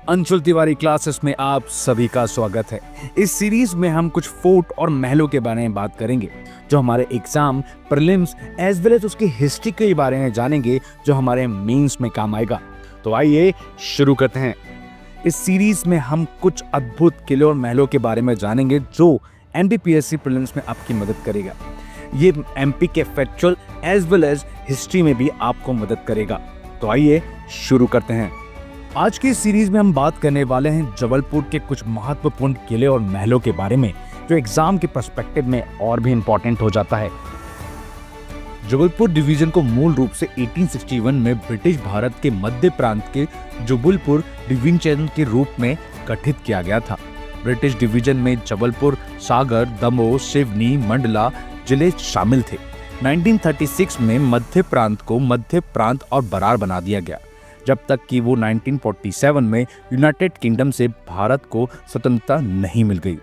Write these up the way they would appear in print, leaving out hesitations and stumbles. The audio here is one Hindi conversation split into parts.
अंशुल तिवारी क्लासेस में आप सभी का स्वागत है। इस सीरीज में हम कुछ फोर्ट और महलों के बारे में बात करेंगे जो हमारे exam, prelims as well as उसकी हिस्ट्री के बारे में जानेंगे जो हमारे मेंस में काम आएगा। तो आइए शुरू करते हैं। इस सीरीज में हम कुछ अद्भुत किले और महलों के बारे में जानेंगे जो एनडीपीएससी प्रीलिम्स में आपकी मदद करेगा। ये एमपी के factual as well as history में भी आपको मदद करेगा। तो आइए शुरू करते हैं। आज की सीरीज में हम बात करने वाले हैं जबलपुर के कुछ महत्वपूर्ण किले और महलों के बारे में जो एग्जाम के पर्सपेक्टिव में और भी इंपॉर्टेंट हो जाता है। जबलपुर डिवीजन को मूल रूप से 1861 में ब्रिटिश भारत के मध्य प्रांत के जबलपुर डिवीजन के रूप में गठित किया गया था। ब्रिटिश डिवीजन में जबलपुर, सागर, दमोह, सिवनी, मंडला जिले शामिल थे। 1936 में मध्य प्रांत को मध्य प्रांत और बरार बना दिया गया, जब तक कि वो 1947 में यूनाइटेड किंगडम से भारत को स्वतंत्रता नहीं मिल गई।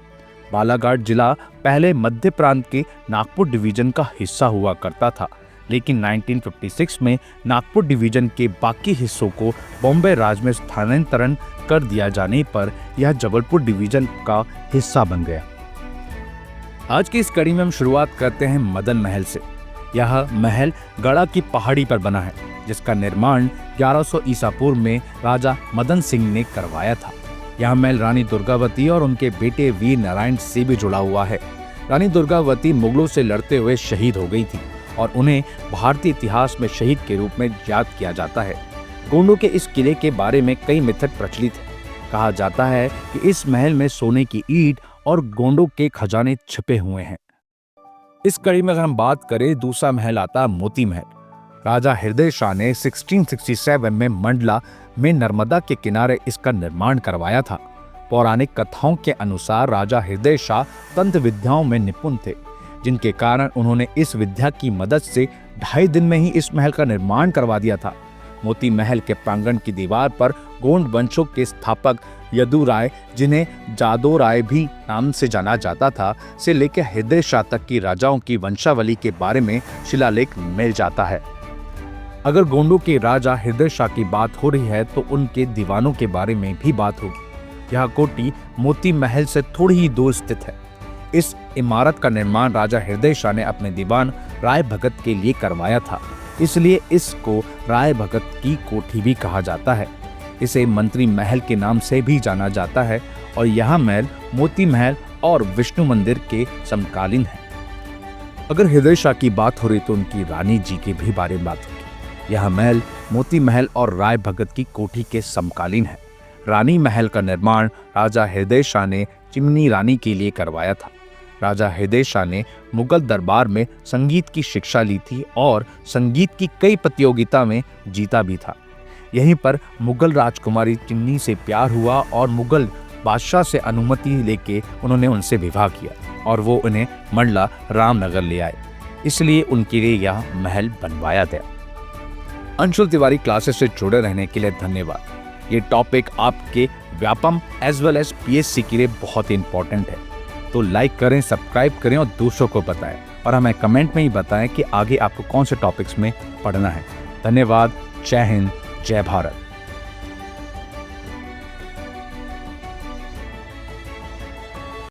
बालाघाट जिला पहले मध्य प्रांत के नागपुर डिवीजन का हिस्सा हुआ करता था, लेकिन 1956 में नागपुर डिवीजन के बाकी हिस्सों को बॉम्बे राज में स्थानांतरण कर दिया जाने पर यह जबलपुर डिवीजन का हिस्सा बन गया। आज की इस कड़ी में हम शुरुआत करते हैं मदन महल से। यह महल गढ़ा की पहाड़ी पर बना है, जिसका निर्माण 1100 ईसा पूर्व में राजा मदन सिंह ने करवाया था। यह महल रानी दुर्गावती और उनके बेटे वीर नारायण से भी जुड़ा हुआ है। रानी दुर्गावती मुगलों से लड़ते हुए शहीद हो गई थी और उन्हें भारतीय इतिहास में शहीद के रूप में याद किया जाता है। गोंडों के इस किले के बारे में कई मिथक प्रचलित है। कहा जाता है कि इस महल में सोने की ईंट और गोंडों के खजाने छिपे हुए हैं। इस कड़ी में अगर हम बात करें, दूसरा महल आता है मोती महल। राजा हृदय शाह ने 1667 में मंडला में नर्मदा के किनारे इसका निर्माण करवाया था। पौराणिक कथाओं के अनुसार राजा हृदय शाह तंत्र विद्याओं में निपुण थे, जिनके कारण उन्होंने इस विद्या की मदद से 2.5 दिन में ही इस महल का निर्माण करवा दिया था। मोती महल के प्रांगण की दीवार पर गोंड वंशों के स्थापक यदुराय, जिन्हें जादो राय भी नाम से जाना जाता था, से लेकर हृदय शाह तक की राजाओं की वंशावली के बारे में शिलालेख मिल जाता है। अगर गोंडों के राजा हृदय शाह की बात हो रही है तो उनके दीवानों के बारे में भी बात होगी। यह कोठी मोती महल से थोड़ी ही दूर स्थित है। इस इमारत का निर्माण राजा हृदय शाह ने अपने दीवान राय भगत के लिए करवाया था, इसलिए इसको राय भगत की कोठी भी कहा जाता है। इसे मंत्री महल के नाम से भी जाना जाता है और यह महल मोती महल और विष्णु मंदिर के समकालीन है। अगर हृदय शाह की बात हो रही तो उनकी रानी जी के भी बारे में बात होगी। यह महल मोती महल और राय भगत की कोठी के समकालीन है। रानी महल का निर्माण राजा हृदय शाह ने चिमनी रानी के लिए करवाया था। राजा हृदय शाह ने मुगल दरबार में संगीत की शिक्षा ली थी और संगीत की कई प्रतियोगिता में जीता भी था। यहीं पर मुगल राजकुमारी चिमनी से प्यार हुआ और मुगल बादशाह से अनुमति लेके उन्होंने उनसे विवाह किया और वो उन्हें मंडला रामनगर ले आए, इसलिए उनके लिए यह महल बनवाया गया। अंशुल तिवारी क्लासेस से जुड़े रहने के लिए धन्यवाद। ये टॉपिक आपके Vyapam as well as PSC के लिए बहुत ही इंपॉर्टेंट है, तो लाइक करें, सब्सक्राइब करें और दूसरों को बताएं और हमें कमेंट में ही बताएं कि आगे आपको कौन से टॉपिक्स में पढ़ना है। धन्यवाद। जय हिंद, जय भारत।